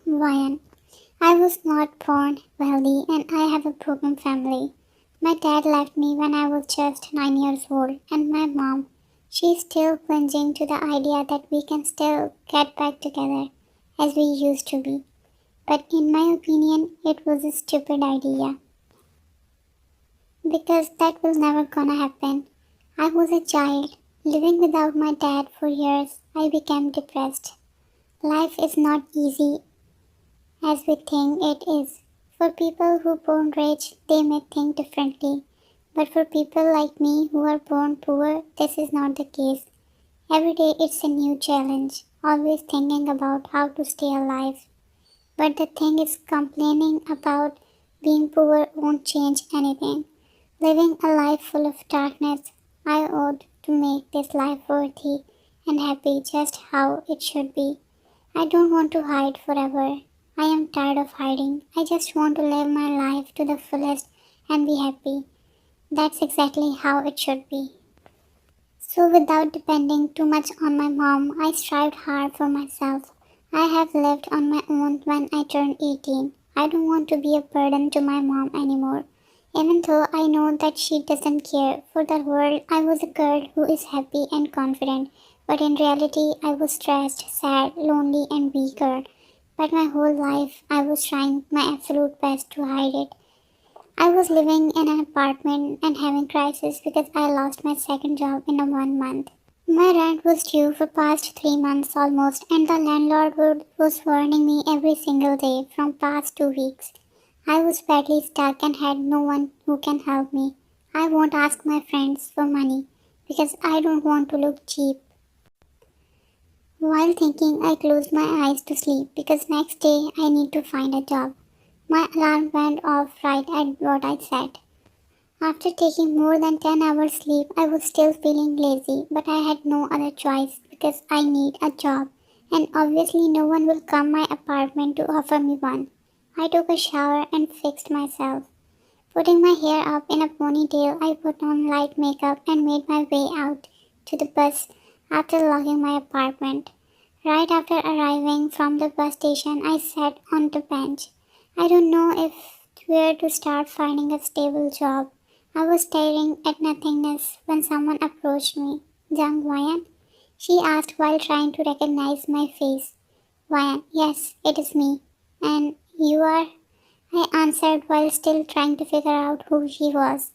Ryan. I was not born wealthy and I have a broken family. My dad left me when I was just 9 years old, and my mom, she's still clinging to the idea that we can still get back together as we used to be. But in my opinion, it was a stupid idea because that was never gonna happen. I was a child, living without my dad for years. I became depressed. Life is not easy as we think it is. For people who born rich, they may think differently. But for people like me who are born poor, this is not the case. Every day it's a new challenge, always thinking about how to stay alive. But the thing is, complaining about being poor won't change anything. Living a life full of darkness, I ought to make this life worthy and happy just how it should be. I don't want to hide forever. I am tired of hiding. I just want to live my life to the fullest and be happy. That's exactly how it should be. So, without depending too much on my mom, I strived hard for myself. I have lived on my own when I turned 18. I don't want to be a burden to my mom anymore. Even though I know that she doesn't care, for the world I was a girl who is happy and confident, but in reality I was stressed, sad, lonely and weak girl. But my whole life I was trying my absolute best to hide it. I was living in an apartment and having crisis because I lost my second job in a 1 month. My rent was due for past 3 months almost, and the landlord was warning me every single day from past 2 weeks. I was badly stuck and had no one who can help me. I won't ask my friends for money because I don't want to look cheap. While thinking, I closed my eyes to sleep because next day I need to find a job. My alarm went off right at what I said. After taking more than 10 hours sleep, I was still feeling lazy, but I had no other choice because I need a job, and obviously no one will come my apartment to offer me one. I took a shower and fixed myself. Putting my hair up in a ponytail, I put on light makeup and made my way out to the bus after locking my apartment. Right after arriving from the bus station, I sat on the bench. I don't know if where to start finding a stable job. I was staring at nothingness when someone approached me. Jung Wayan? She asked while trying to recognize my face. Wayan, yes, it is me. And you are? I answered while still trying to figure out who she was.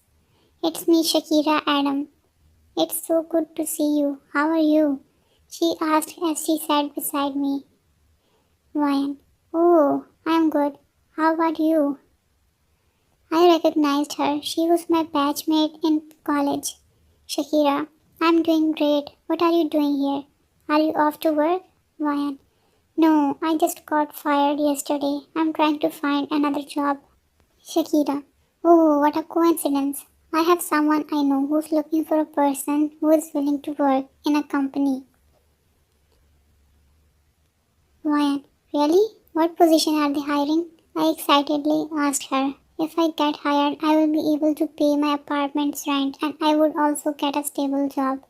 It's me, Shakira Adam. It's so good to see you. How are you? She asked as she sat beside me. Wayan, oh, I'm good. How about you? I recognized her. She was my batchmate in college. Shakira, I'm doing great. What are you doing here? Are you off to work? Wayan, no, I just got fired yesterday. I'm trying to find another job. Shakira, oh, what a coincidence. I have someone I know who's looking for a person who is willing to work in a company. Wayan, really? What position are they hiring? I excitedly asked her. If I get hired, I will be able to pay my apartment's rent and I would also get a stable job.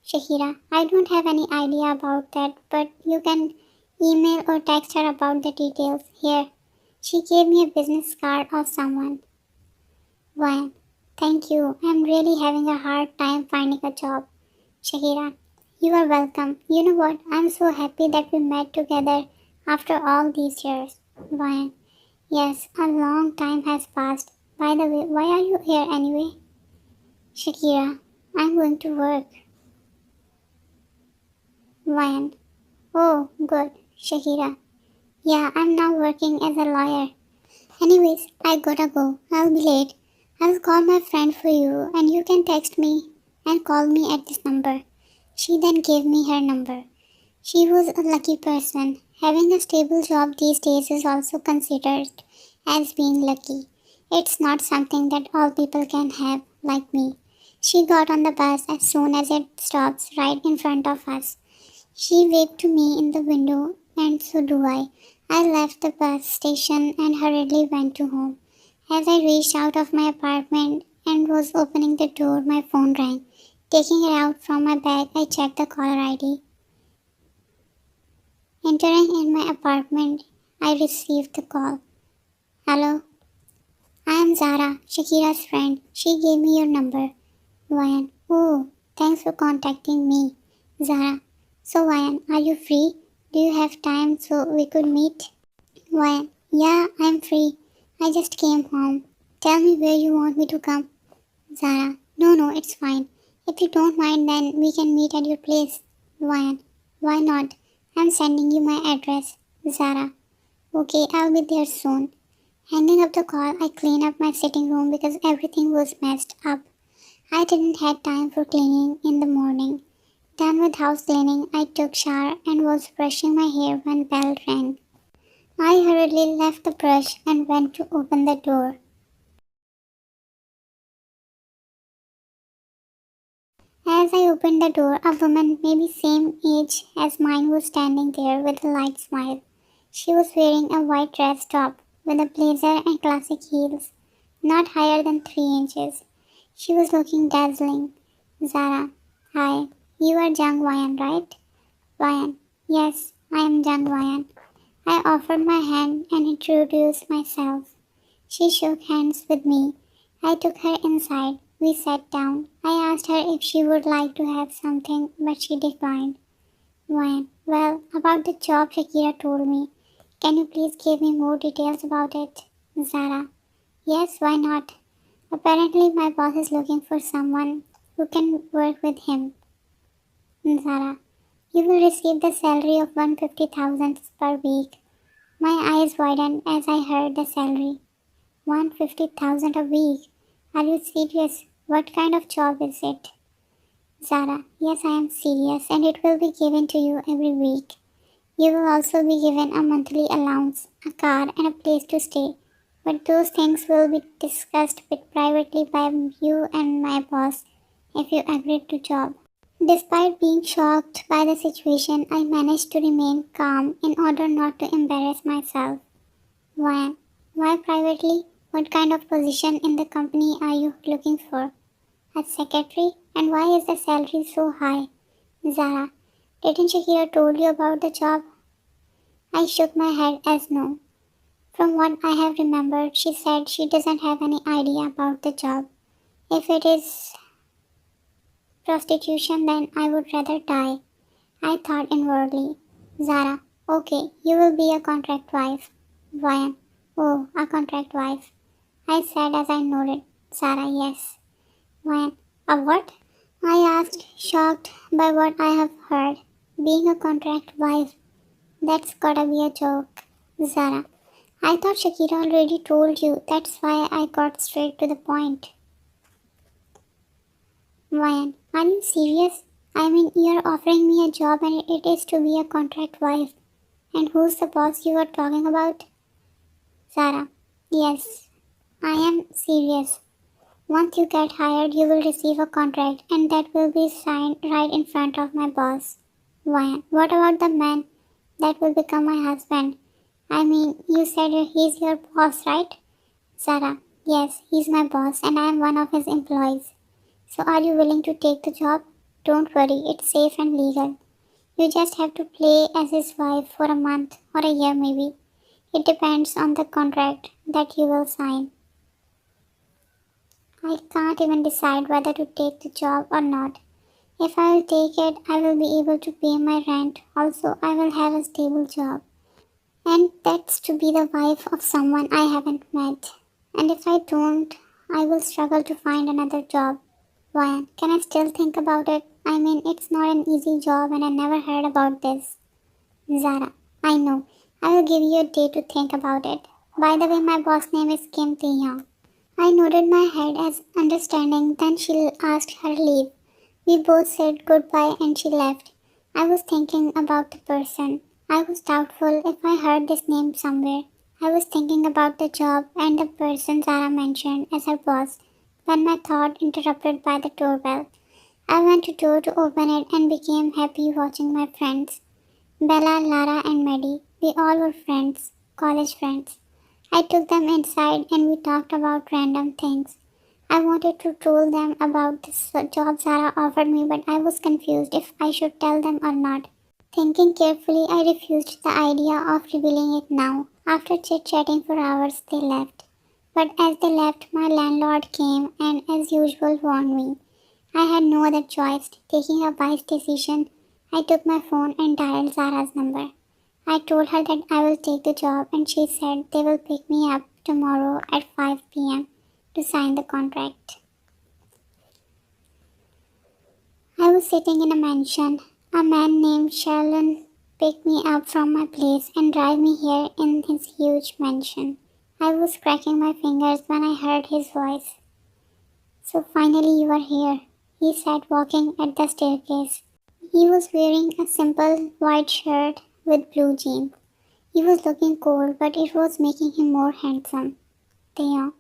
Shakira, I don't have any idea about that, but you can email or text her about the details. Here, she gave me a business card of someone. Wayan, thank you. I'm really having a hard time finding a job. Shakira, you are welcome. You know what? I'm so happy that we met together after all these years. Wayan, yes, a long time has passed. By the way, why are you here anyway? Shakira, I'm going to work. Wayan, oh, good. Shakira, yeah, I'm now working as a lawyer. Anyways, I gotta go. I'll be late. I'll call my friend for you and you can text me and call me at this number. She then gave me her number. She was a lucky person. Having a stable job these days is also considered as being lucky. It's not something that all people can have, like me. She got on the bus as soon as it stops right in front of us. She waved to me in the window, and so do I. I left the bus station and hurriedly went to home. As I reached out of my apartment and was opening the door, my phone rang. Taking it out from my bag, I checked the caller ID. Entering in my apartment, I received the call. Hello, I am Zara, Shakira's friend. She gave me your number. Ryan, oh, thanks for contacting me. Zara, so Ryan, are you free? Do you have time so we could meet? Ryan, yeah, I'm free. I just came home. Tell me where you want me to come. Zara, no, it's fine. If you don't mind, then we can meet at your place. Ryan, why not? I'm sending you my address. Zara, okay, I'll be there soon. Hanging up the call, I cleaned up my sitting room because everything was messed up. I didn't have time for cleaning in the morning. Done with house cleaning, I took shower and was brushing my hair when bell rang. I hurriedly left the brush and went to open the door. As I opened the door, a woman maybe same age as mine was standing there with a light smile. She was wearing a white dress top with a blazer and classic heels, not higher than 3 inches. She was looking dazzling. Zara, hi, you are Jang Wayan, right? Wayan, yes, I am Jang Wayan. I offered my hand and introduced myself. She shook hands with me. I took her inside. We sat down. I asked her if she would like to have something, but she declined. Why? Well, about the job Shakira told me. Can you please give me more details about it? Zara. Yes, why not? Apparently, my boss is looking for someone who can work with him. Zara. You will receive the salary of 150,000 per week. My eyes widened as I heard the salary. 150,000 a week. Are you serious? What kind of job is it? Zara, yes, I am serious, and it will be given to you every week. You will also be given a monthly allowance, a car, and a place to stay. But those things will be discussed with privately by you and my boss if you agree to job. Despite being shocked by the situation, I managed to remain calm in order not to embarrass myself. Why? Why privately? What kind of position in the company are you looking for? A secretary? And why is the salary so high? Zara, didn't Shakira told you about the job? I shook my head as no. From what I have remembered, she said she doesn't have any idea about the job. If it is prostitution, then I would rather die. I thought inwardly. Zara, okay, you will be a contract wife. Ryan, oh, a contract wife. I said as I nodded. Zara, yes. Ryan, a what? I asked, shocked by what I have heard. Being a contract wife, that's gotta be a joke. Zara, I thought Shakira already told you. That's why I got straight to the point. Ryan, are you serious? I mean, you're offering me a job and it is to be a contract wife. And who's the boss you are talking about? Zara, yes, I am serious. Once you get hired, you will receive a contract and that will be signed right in front of my boss. Ryan, what about the man that will become my husband? I mean, you said he's your boss, right? Zara, yes, he's my boss and I am one of his employees. So are you willing to take the job? Don't worry, it's safe and legal. You just have to play as his wife for a month or a year maybe. It depends on the contract that you will sign. I can't even decide whether to take the job or not. If I will take it, I will be able to pay my rent. Also, I will have a stable job. And that's to be the wife of someone I haven't met. And if I don't, I will struggle to find another job. Ryan, can I still think about it? I mean, it's not an easy job and I never heard about this. Zara, I know. I will give you a day to think about it. By the way, my boss name is Kim Taehyung. I nodded my head as understanding, then she asked her leave. We both said goodbye and she left. I was thinking about the person. I was doubtful if I heard this name somewhere. I was thinking about the job and the person Zara mentioned as her boss when my thought interrupted by the doorbell. I went to the door to open it and became happy watching my friends. Bella, Lara and Maddie, we all were friends, college friends. I took them inside and we talked about random things. I wanted to tell them about this job Zara offered me, but I was confused if I should tell them or not. Thinking carefully, I refused the idea of revealing it now. After chit-chatting for hours, they left. But as they left, my landlord came and, as usual, warned me. I had no other choice. Taking a wise decision, I took my phone and dialed Zara's number. I told her that I will take the job, and she said they will pick me up tomorrow at 5 p.m. to sign the contract. I was sitting in a mansion. A man named Shalon picked me up from my place and drive me here in his huge mansion. I was cracking my fingers when I heard his voice. So finally you are here, he said, walking at the staircase. He was wearing a simple white shirt with blue jeans. He was looking cold, but it was making him more handsome. Taehyung,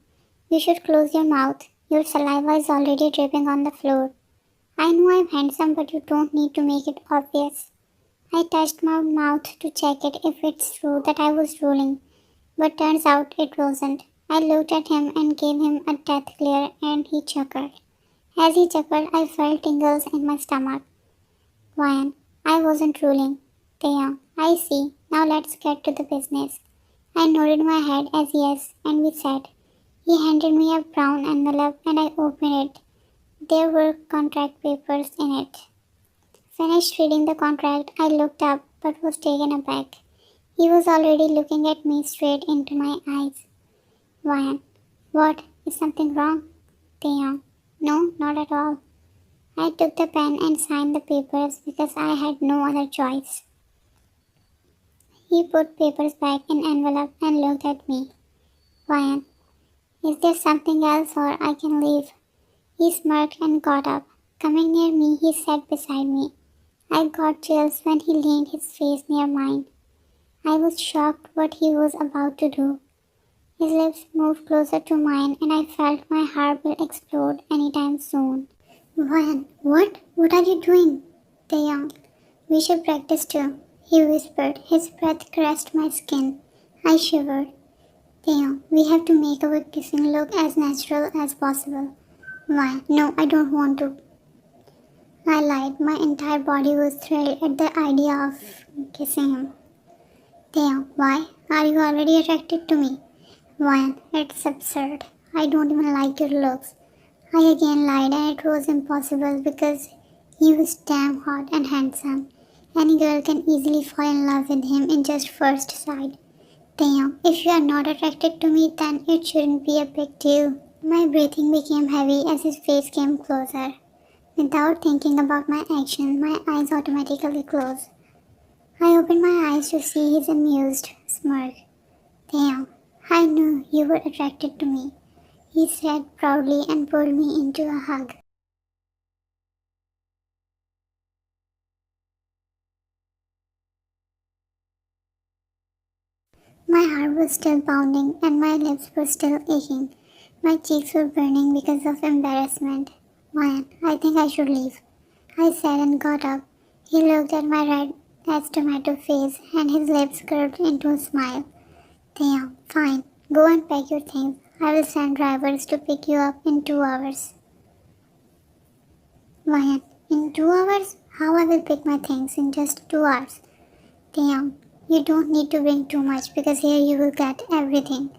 you should close your mouth. Your saliva is already dripping on the floor. I know I'm handsome, but you don't need to make it obvious. I touched my mouth to check it if it's true that I was drooling, but turns out it wasn't. I looked at him and gave him a death glare, and he chuckled. As he chuckled, I felt tingles in my stomach. Ryan, I wasn't drooling. Taehyung, I see. Now let's get to the business. I nodded my head as yes, and we said. He handed me a brown envelope and I opened it. There were contract papers in it. Finished reading the contract, I looked up but was taken aback. He was already looking at me straight into my eyes. Ryan, what? Is something wrong? Taehyung, no, not at all. I took the pen and signed the papers because I had no other choice. He put papers back in envelope and looked at me. Ryan, is there something else or I can leave? He smirked and got up. Coming near me, he sat beside me. I got chills when he leaned his face near mine. I was shocked what he was about to do. His lips moved closer to mine and I felt my heart will explode anytime soon. Ryan, what? What are you doing? Taehyung, we should practice too, he whispered. His breath caressed my skin. I shivered. Taehyung, we have to make our kissing look as natural as possible. Why? No, I don't want to. I lied. My entire body was thrilled at the idea of kissing him. Taehyung, why? Are you already attracted to me? Ryan, it's absurd. I don't even like your looks. I again lied and it was impossible because he was damn hot and handsome. Any girl can easily fall in love with him in just first sight. Taehyung, if you are not attracted to me, then it shouldn't be a big deal. My breathing became heavy as his face came closer. Without thinking about my action, my eyes automatically closed. I opened my eyes to see his amused smirk. Taehyung, I knew you were attracted to me, he said proudly and pulled me into a hug. My heart was still pounding and my lips were still aching. My cheeks were burning because of embarrassment. Ryan, I think I should leave, I said and got up. He looked at my red as tomato face and his lips curved into a smile. Taehyung, fine. Go and pack your things. I will send drivers to pick you up in 2 hours. Ryan, in 2 hours? How I will pick my things in just 2 hours? Taehyung, you don't need to bring too much because here you will get everything.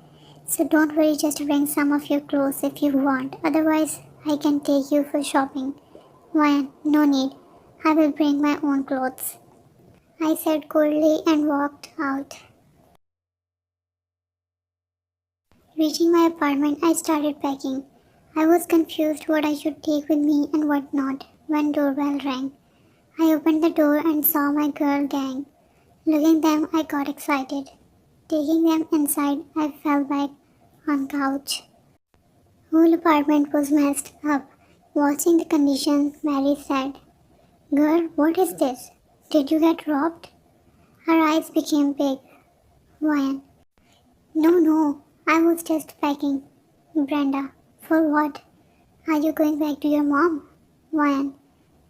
So don't worry, just bring some of your clothes if you want. Otherwise, I can take you for shopping. Ryan, no need. I will bring my own clothes, I said coldly and walked out. Reaching my apartment, I started packing. I was confused what I should take with me and what not when doorbell rang. I opened the door and saw my girl gang. Looking them, I got excited. Taking them inside, I fell back on couch. Whole apartment was messed up. Watching the condition, Mary said, Girl, what is this? Did you get robbed? Her eyes became big. Ryan, no, I was just packing. Brenda, for what? Are you going back to your mom? Ryan,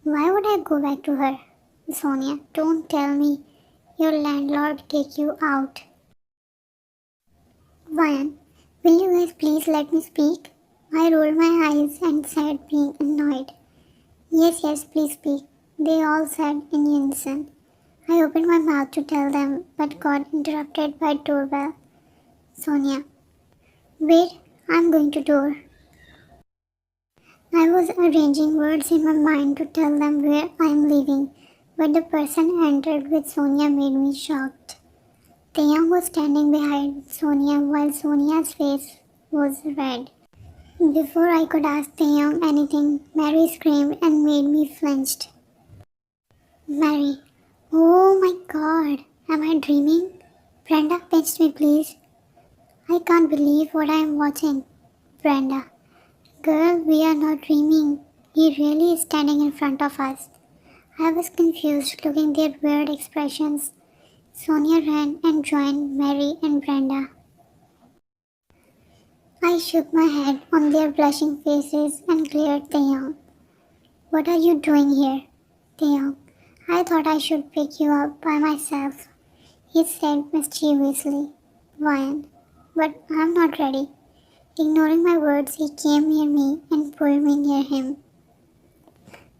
why would I go back to her? Sonia, don't tell me your landlord kicked you out. Ryan, will you guys please let me speak? I rolled my eyes and said, being annoyed. Yes, please speak. They all said in unison. I opened my mouth to tell them, but got interrupted by doorbell. Sonia. Wait, I'm going to door. I was arranging words in my mind to tell them where I am leaving, but the person entered with Sonia made me shocked. Taehyung was standing behind Sonia while Sonia's face was red. Before I could ask Taehyung anything, Mary screamed and made me flinched. Mary. Oh my god. Am I dreaming? Brenda, pinch me please. I can't believe what I am watching. Brenda. Girl, we are not dreaming. He really is standing in front of us. I was confused looking their weird expressions. Sonia ran and joined Mary and Brenda. I shook my head on their blushing faces and glared Taehyung. What are you doing here? Taehyung. I thought I should pick you up by myself, he said mischievously. Ryan. But I'm not ready. Ignoring my words, he came near me and pulled me near him.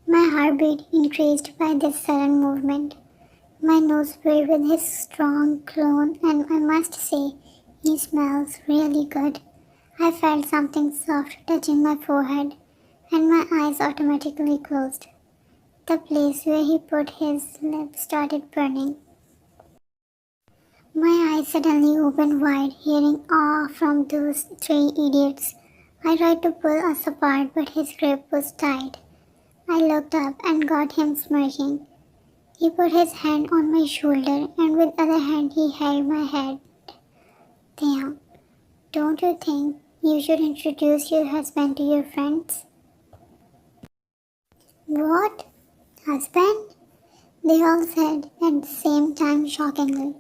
My heartbeat increased by this sudden movement. My nose filled with his strong cologne, and I must say, he smells really good. I felt something soft touching my forehead, and my eyes automatically closed. The place where he put his lips started burning. My eyes suddenly opened wide, hearing awe from those three idiots. I tried to pull us apart, but his grip was tight. I looked up and got him smirking. He put his hand on my shoulder and with other hand he held my head. Damn, don't you think you should introduce your husband to your friends? What? Husband? They all said at the same time shockingly.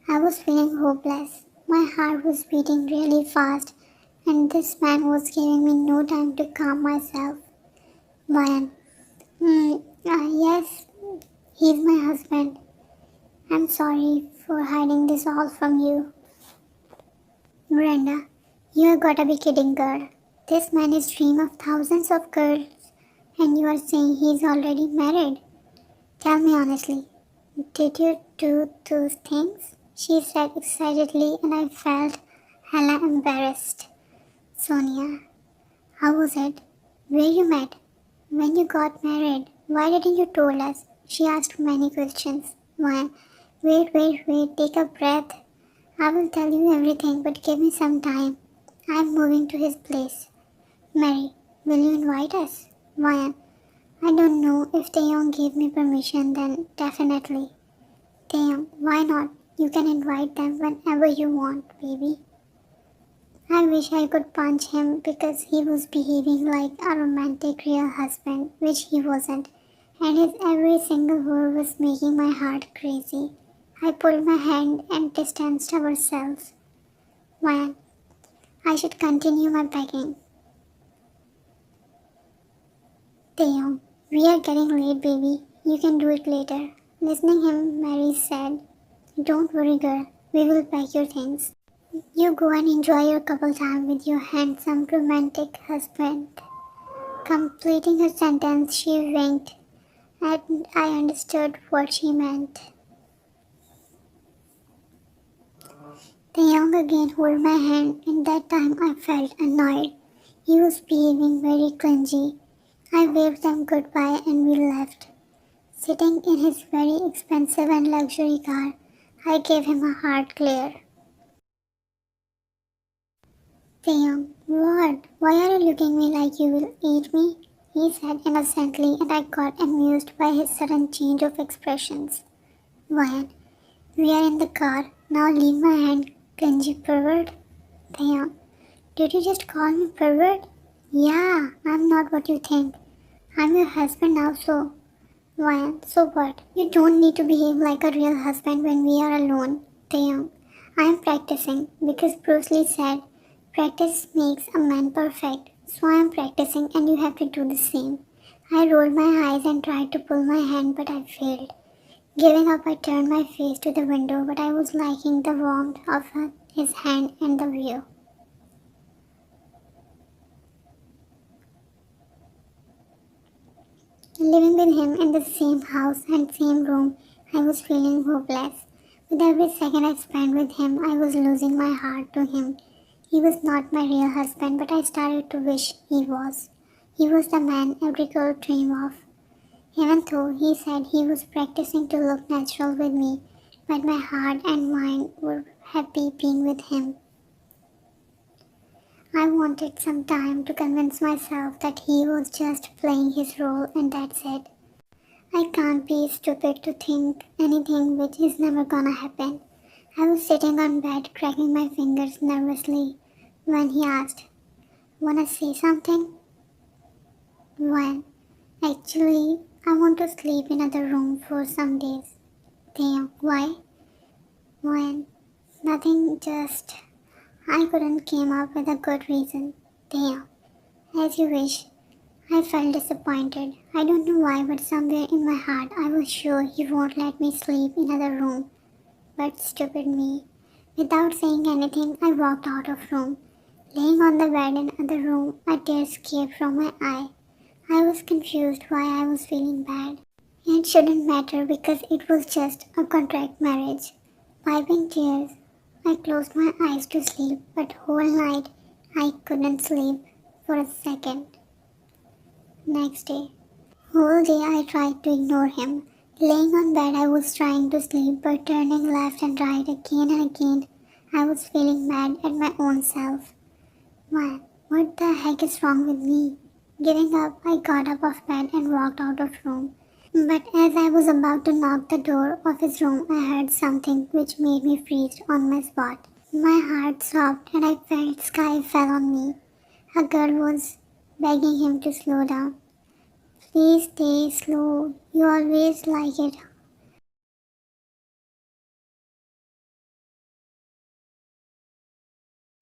I was feeling hopeless. My heart was beating really fast and this man was giving me no time to calm myself. Brian. Yes, he's my husband. I'm sorry for hiding this all from you. Brenda, you gotta be kidding, girl. This man is dream of thousands of girls, and you are saying he's already married. Tell me honestly, did you do those things? She said excitedly, and I felt hella embarrassed. Sonia, how was it? Where you met? When you got married? Why didn't you tell us? She asked many questions. Why? Wait, take a breath. I will tell you everything, but give me some time. I am moving to his place. Mary, will you invite us? Why? I don't know. If Taehyung gave me permission, then definitely. Taehyung, why not? You can invite them whenever you want, baby. I wish I could punch him because he was behaving like a romantic real husband, which he wasn't, and his every single word was making my heart crazy. I pulled my hand and distanced ourselves. Why? I should continue my packing. Taehyung, we are getting late, baby. You can do it later. Listening him, Mary said, Don't worry, girl. We will pack your things. You go and enjoy your couple time with your handsome romantic husband. Completing her sentence, she winked, and I understood what she meant. Taehyung again held my hand, and that time I felt annoyed. He was behaving very clingy. I waved them goodbye and we left. Sitting in his very expensive and luxury car, I gave him a hard glare. Taehyung, what? Why are you looking at me like you will eat me? He said innocently, and I got amused by his sudden change of expressions. Ryan, we are in the car. Now leave my hand, cringy pervert. Taehyung, did you just call me pervert? Yeah, I'm not what you think. I'm your husband now, so. Ryan, so what? You don't need to behave like a real husband when we are alone. Taehyung, I am practicing because Bruce Lee said, practice makes a man perfect. So I am practicing and you have to do the same. I rolled my eyes and tried to pull my hand, but I failed. Giving up, I turned my face to the window, but I was liking the warmth of his hand and the view. Living with him in the same house and same room, I was feeling hopeless. With every second I spent with him, I was losing my heart to him. He was not my real husband, but I started to wish he was. He was the man every girl dreamed of. Even though he said he was practicing to look natural with me, but my heart and mind were happy being with him. I wanted some time to convince myself that he was just playing his role and that's it. I can't be stupid to think anything which is never gonna happen. I was sitting on bed cracking my fingers nervously when he asked, "Wanna say something?" When? Actually, I want to sleep in another room for some days. Damn, why? When? Nothing, just I couldn't came up with a good reason. Damn, as you wish. I felt disappointed. I don't know why, but somewhere in my heart I was sure he won't let me sleep in another room. But stupid me. Without saying anything, I walked out of room. Laying on the bed in other room, a tear escaped from my eye. I was confused why I was feeling bad. It shouldn't matter because it was just a contract marriage. Wiping tears, I closed my eyes to sleep, but whole night I couldn't sleep for a second. Next day. Whole day I tried to ignore him. Laying on bed I was trying to sleep but turning left and right again and again. I was feeling mad at my own self. Man, what the heck is wrong with me? Giving up, I got up of bed and walked out of room. But as I was about to knock the door of his room, I heard something which made me freeze on my spot. My heart stopped and I felt sky fell on me. A girl was begging him to slow down. Please stay slow. You always like it.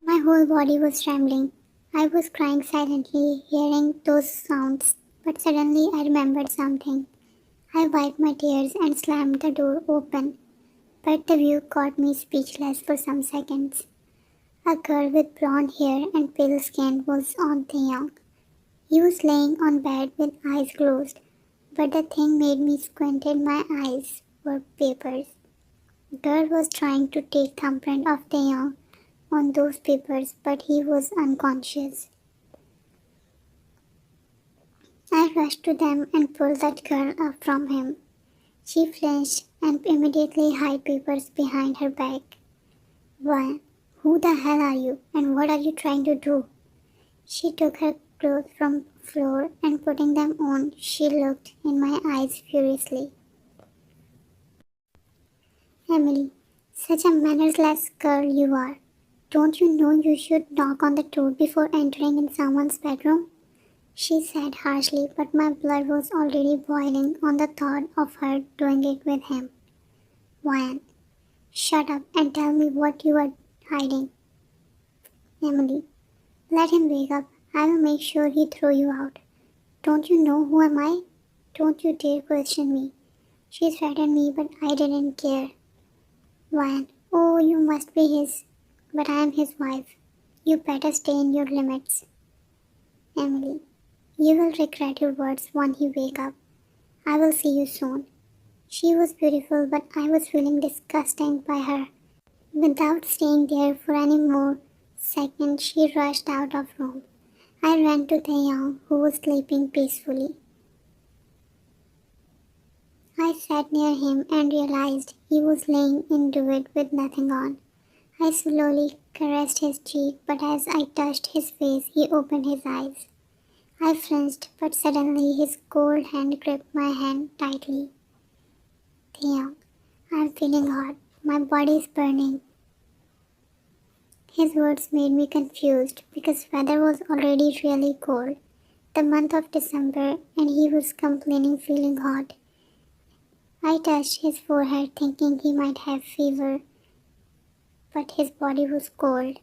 My whole body was trembling. I was crying silently, hearing those sounds, but suddenly I remembered something. I wiped my tears and slammed the door open, but the view caught me speechless for some seconds. A girl with blonde hair and pale skin was on taehyung. He was laying on bed with eyes closed, but the thing made me squinted my eyes were papers. Girl was trying to take thumbprint of taehyung on those papers, but he was unconscious. I rushed to them and pulled that girl up from him. She flinched and immediately hid papers behind her back. Why? Who the hell are you and what are you trying to do? She took her clothes from the floor and putting them on, she looked in my eyes furiously. Emily, such a mannerless girl you are. Don't you know you should knock on the door before entering in someone's bedroom? She said harshly, but my blood was already boiling on the thought of her doing it with him. Ryan, shut up and tell me what you are hiding. Emily, let him wake up. I will make sure he throw you out. Don't you know who am I? Don't you dare question me. She threatened me, but I didn't care. Ryan, oh, you must be his, but I am his wife. You better stay in your limits. Emily, you will regret your words when you wake up. I will see you soon. She was beautiful, but I was feeling disgusted by her. Without staying there for any more seconds, she rushed out of room. I ran to Taehyung, who was sleeping peacefully. I sat near him and realized he was laying into it with nothing on. I slowly caressed his cheek, but as I touched his face, he opened his eyes. I flinched, but suddenly his cold hand gripped my hand tightly. Taehyung, I'm feeling hot. My body is burning. His words made me confused because weather was already really cold. The month of December, and he was complaining feeling hot. I touched his forehead thinking he might have fever, but his body was cold.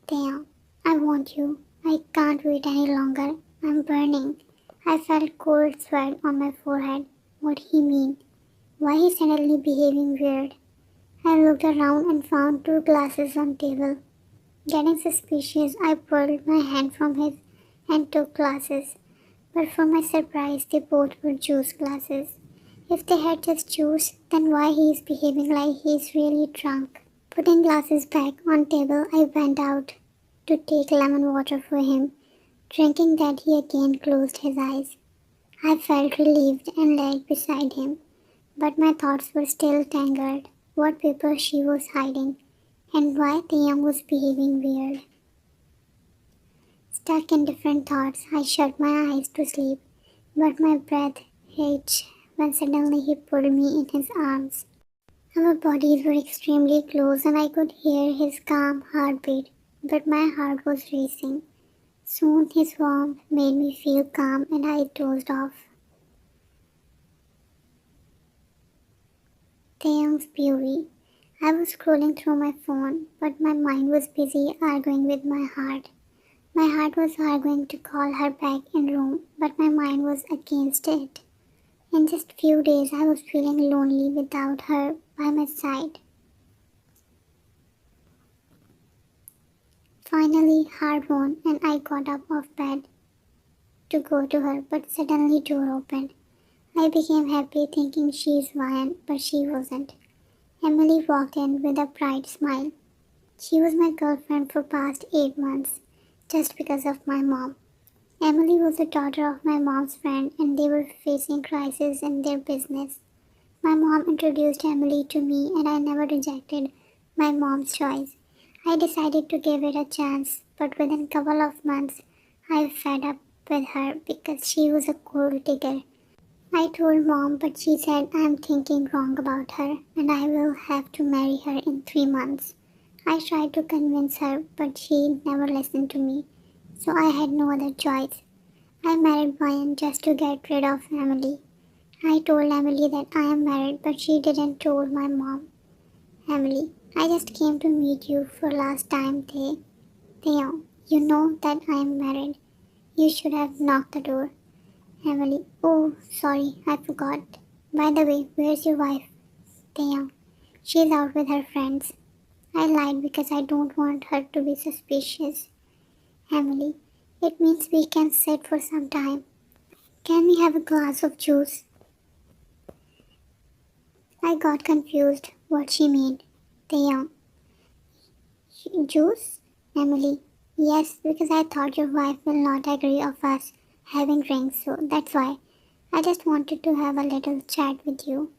Damn, I want you. I can't wait any longer. I'm burning. I felt cold sweat on my forehead. What he mean? Why he suddenly behaving weird? I looked around and found two glasses on table. Getting suspicious, I pulled my hand from his and took glasses. But for my surprise, they both were juice glasses. If they had just juice, then why he is behaving like he is really drunk? Putting glasses back on table, I went out to take lemon water for him. Drinking that, he again closed his eyes. I felt relieved and laid beside him, but my thoughts were still tangled. What paper she was hiding, and why Taehyung was behaving weird. Stuck in different thoughts, I shut my eyes to sleep, but my breath hitched when suddenly he pulled me in his arms. Our bodies were extremely close and I could hear his calm heartbeat, but my heart was racing. Soon his warmth made me feel calm and I dozed off. Taehyung's beauty. I was scrolling through my phone, but my mind was busy arguing with my heart. My heart was arguing to call her back in room, but my mind was against it. In just few days, I was feeling lonely without her by my side. Finally, heart won, and I got up off bed to go to her, but suddenly door opened. I became happy thinking she's Ryan, but she wasn't. Emily walked in with a bright smile. She was my girlfriend for past 8 months, just because of my mom. Emily was the daughter of my mom's friend and they were facing crisis in their business. My mom introduced Emily to me and I never rejected my mom's choice. I decided to give it a chance, but within a couple of months, I fed up with her because she was a gold digger. I told mom, but she said I am thinking wrong about her and I will have to marry her in 3 months. I tried to convince her, but she never listened to me, so I had no other choice. I married Ryan just to get rid of Emily. I told Emily that I am married, but she didn't tell my mom. Emily, I just came to meet you for last time, Theo. You know that I am married. You should have knocked the door. Emily, oh, sorry, I forgot. By the way, where's your wife? Theo, she's out with her friends. I lied because I don't want her to be suspicious. Emily, it means we can sit for some time. Can we have a glass of juice? I got confused what she meant. Taehyung. Juice? Emily. Yes, because I thought your wife will not agree of us having drinks, so that's why. I just wanted to have a little chat with you.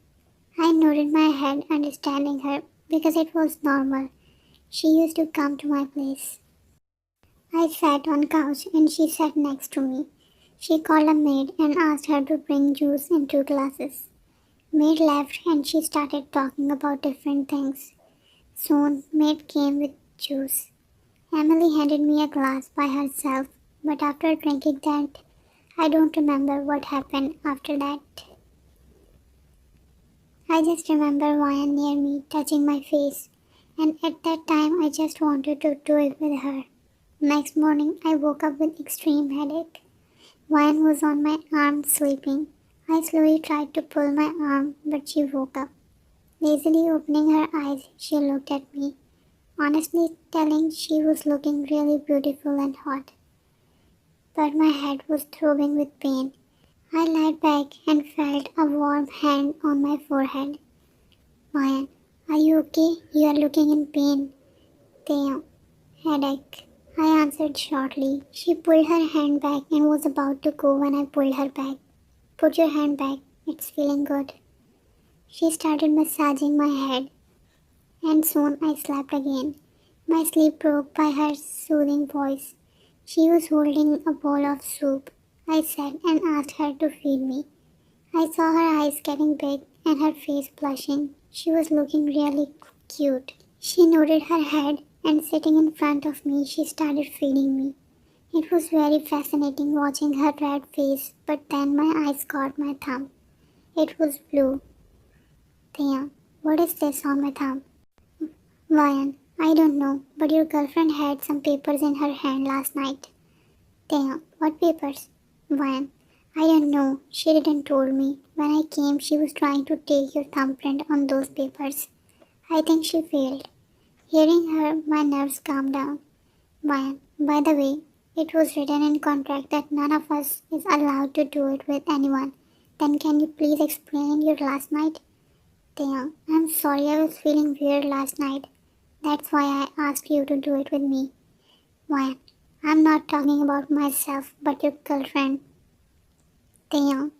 I nodded my head, understanding her, because it was normal. She used to come to my place. I sat on couch and she sat next to me. She called a maid and asked her to bring juice in 2 glasses. Maid left and she started talking about different things. Soon, maid came with juice. Emily handed me a glass by herself, but after drinking that, I don't remember what happened after that. I just remember Ryan near me touching my face, and at that time I just wanted to do it with her. Next morning, I woke up with extreme headache. Ryan was on my arm sleeping. I slowly tried to pull my arm, but she woke up. Lazily opening her eyes, she looked at me, honestly telling she was looking really beautiful and hot. But my head was throbbing with pain. I lied back and felt a warm hand on my forehead. Ryan, are you okay? You are looking in pain. Damn, headache. I answered shortly. She pulled her hand back and was about to go when I pulled her back. Put your hand back. It's feeling good. She started massaging my head, and soon I slept again. My sleep broke by her soothing voice. She was holding a bowl of soup. I sat and asked her to feed me. I saw her eyes getting big and her face blushing. She was looking really cute. She nodded her head and sitting in front of me, she started feeding me. It was very fascinating watching her red face, but then my eyes caught my thumb. It was blue. Damn, what is this on my thumb? Ryan, I don't know, but your girlfriend had some papers in her hand last night. Damn, what papers? Ryan, I don't know. She didn't tell me. When I came, she was trying to take your thumbprint on those papers. I think she failed. Hearing her, my nerves calmed down. Ryan, by the way, it was written in contract that none of us is allowed to do it with anyone. Then can you please explain your last night? Taeyang, I'm sorry, I was feeling weird last night. That's why I asked you to do it with me. Why? I'm not talking about myself, but your girlfriend. Taeyang,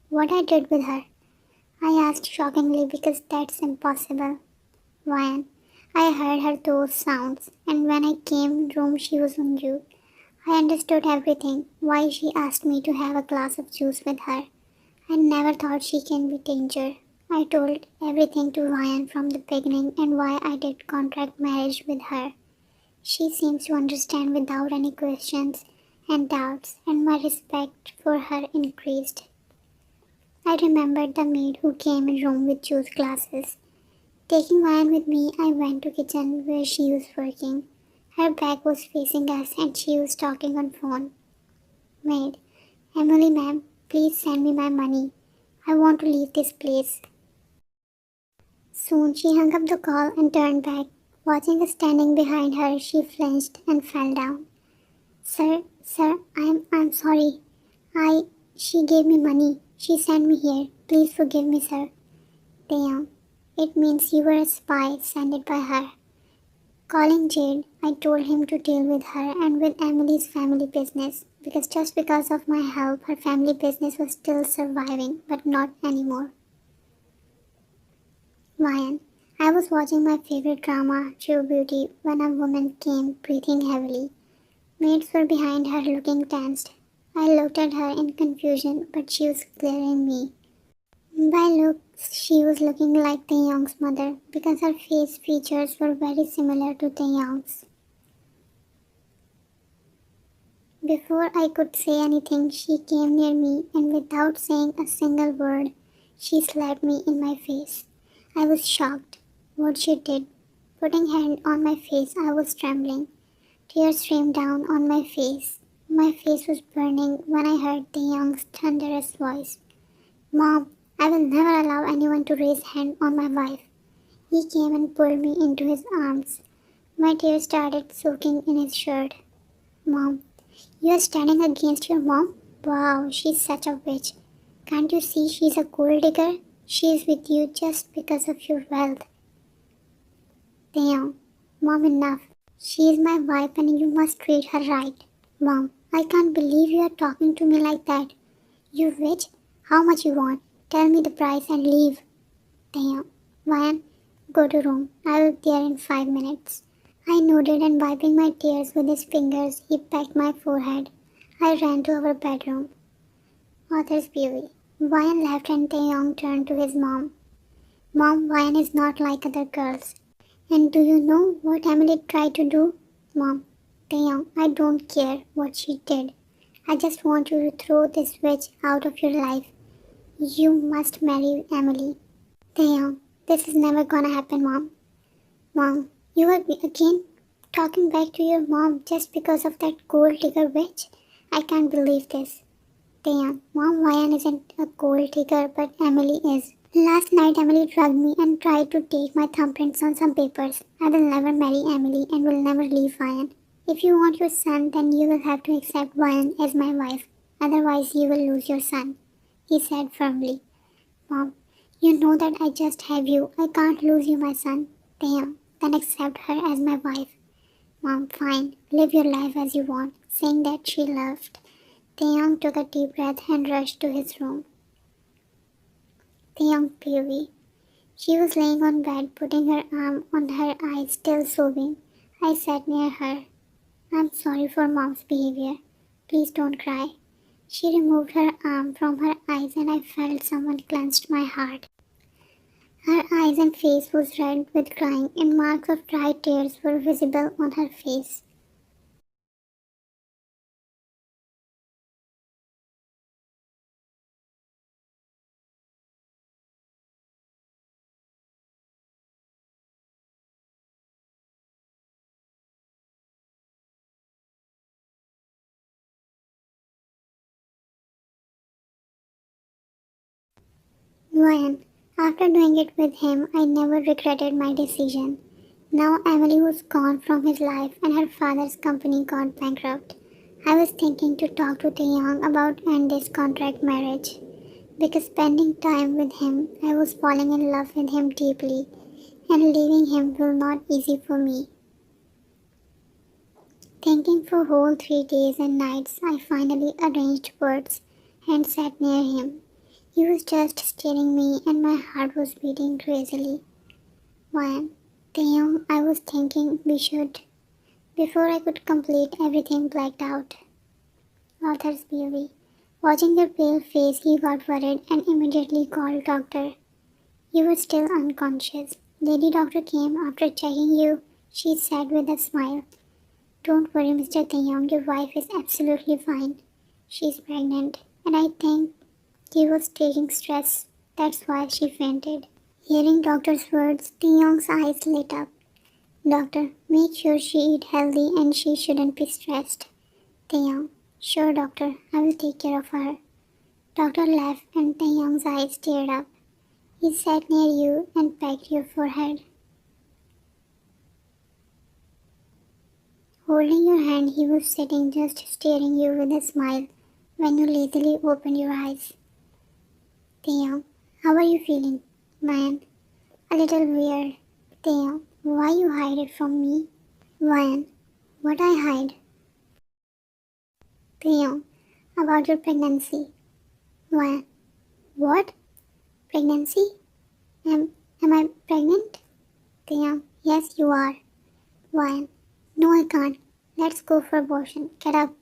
what I did with her? I asked shockingly because that's impossible. Ryan, I heard her those sounds, and when I came room she was on you. I understood everything, why she asked me to have a glass of juice with her. I never thought she can be danger. I told everything to Ryan from the beginning and why I did contract marriage with her. She seems to understand without any questions and doubts, and my respect for her increased. I remembered the maid who came in room with juice glasses. Taking Ryan with me, I went to kitchen where she was working. Her back was facing us and she was talking on phone. Maid, Emily ma'am, please send me my money. I want to leave this place. Soon she hung up the call and turned back. Watching us standing behind her, she flinched and fell down. Sir, I'm sorry. She gave me money. She sent me here. Please forgive me, sir. Damn, it means you were a spy sent by her. Calling Jade, I told him to deal with her and with Emily's family business because just because of my help, her family business was still surviving, but not anymore. Ryan, I was watching my favorite drama, True Beauty, when a woman came breathing heavily. Maids were behind her looking tensed. I looked at her in confusion, but she was glaring me. By looks, she was looking like Taehyung's mother because her face features were very similar to Taehyung's. Before I could say anything, she came near me and without saying a single word, she slapped me in my face. I was shocked. What she did. Putting hand on my face, I was trembling. Tears streamed down on my face. My face was burning when I heard Taehyung's thunderous voice. Mom, I will never allow anyone to raise hand on my wife. He came and pulled me into his arms. My tears started soaking in his shirt. Mom, you are standing against your mom? Wow, she's such a witch. Can't you see she's a gold digger? She is with you just because of your wealth. Damn, Mom, enough. She is my wife and you must treat her right. Mom, I can't believe you are talking to me like that. You witch? How much you want? Tell me the price and leave. Damn. Ryan, go to room. I will be there in 5 minutes. I nodded and wiping my tears with his fingers, he pecked my forehead. I ran to our bedroom. Author's POV. Ryan left and Taehyung turned to his mom. Mom, Ryan is not like other girls. And do you know what Emily tried to do? Mom, Taehyung, I don't care what she did. I just want you to throw this witch out of your life. You must marry Emily. Taehyung, this is never gonna happen, Mom. Mom, you are again talking back to your mom just because of that gold digger witch? I can't believe this. Taehyung, Mom, Ryan isn't a gold digger, but Emily is. Last night Emily drugged me and tried to take my thumbprints on some papers. I will never marry Emily and will never leave Ryan. If you want your son, then you will have to accept Ryan as my wife. Otherwise, you will lose your son, he said firmly. Mom, you know that I just have you. I can't lose you, my son. Damn, then accept her as my wife. Mom, fine. Live your life as you want. Saying that she laughed. Taehyung took a deep breath and rushed to his room. Taehyung POV. She was laying on bed, putting her arm on her eyes, still sobbing. I sat near her. I'm sorry for Mom's behavior. Please don't cry. She removed her arm from her eyes and I felt someone clenched my heart. Her eyes and face was red with crying and marks of dry tears were visible on her face. Ryan, after doing it with him, I never regretted my decision. Now Emily was gone from his life and her father's company got bankrupt. I was thinking to talk to Taehyung about end this contract marriage. Because spending time with him, I was falling in love with him deeply, and leaving him will not easy for me. Thinking for whole 3 days and nights, I finally arranged words and sat near him. He was just staring me and my heart was beating crazily. When Taehyung, I was thinking we should. Before I could complete, everything blacked out. Author's beauty. Watching your pale face, he got worried and immediately called doctor. You were still unconscious. Lady doctor came after checking you, she said with a smile. Don't worry, Mr. Taehyung, your wife is absolutely fine. She's pregnant, and I think he was taking stress. That's why she fainted. Hearing doctor's words, Taehyung's eyes lit up. Doctor, make sure she eat healthy and she shouldn't be stressed. Taehyung, sure doctor, I will take care of her. Doctor laughed and Taehyung's eyes teared up. He sat near you and pecked your forehead. Holding your hand, he was sitting just staring you with a smile when you lazily opened your eyes. Taehyung, how are you feeling? Man, a little weird. Taehyung, why you hide it from me? Ryan, what I hide? Taehyung, about your pregnancy. Ryan, what? Pregnancy? Am I pregnant? Taehyung, yes you are. Ryan, no I can't. Let's go for abortion. Get up.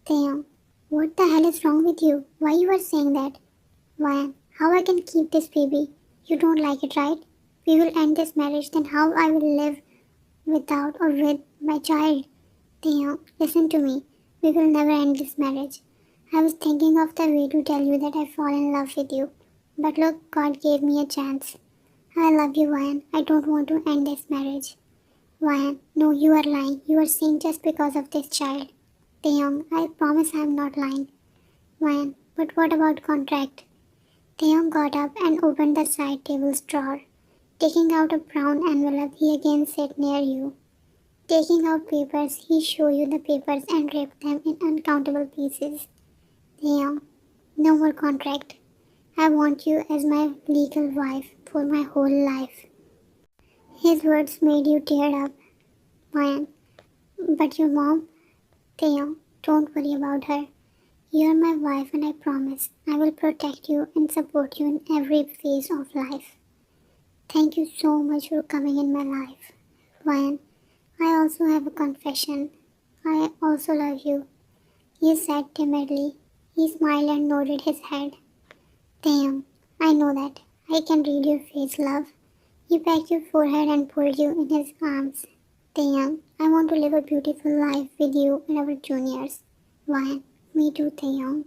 Taehyung, what the hell is wrong with you? Why you are saying that? Ryan, how I can keep this baby? You don't like it, right? We will end this marriage, then how I will live without or with my child? Taehyung, listen to me. We will never end this marriage. I was thinking of the way to tell you that I fall in love with you. But look, God gave me a chance. I love you, Ryan. I don't want to end this marriage. Ryan, no, you are lying. You are saying just because of this child. Taehyung, I promise I am not lying. Ryan, but what about contract? Taehyung got up and opened the side table's drawer. Taking out a brown envelope, he again sat near you. Taking out papers, he showed you the papers and ripped them in uncountable pieces. Taehyung, no more contract. I want you as my legal wife for my whole life. His words made you tear up. Ryan, but your mom? Taehyung, don't worry about her. You are my wife and I promise I will protect you and support you in every phase of life. Thank you so much for coming in my life. Ryan, I also have a confession. I also love you. He said timidly. He smiled and nodded his head. Damn, I know that. I can read your face, love. He pecked your forehead and pulled you in his arms. Taehyung, I want to live a beautiful life with you and our juniors. Ryan, me too, Taehyung.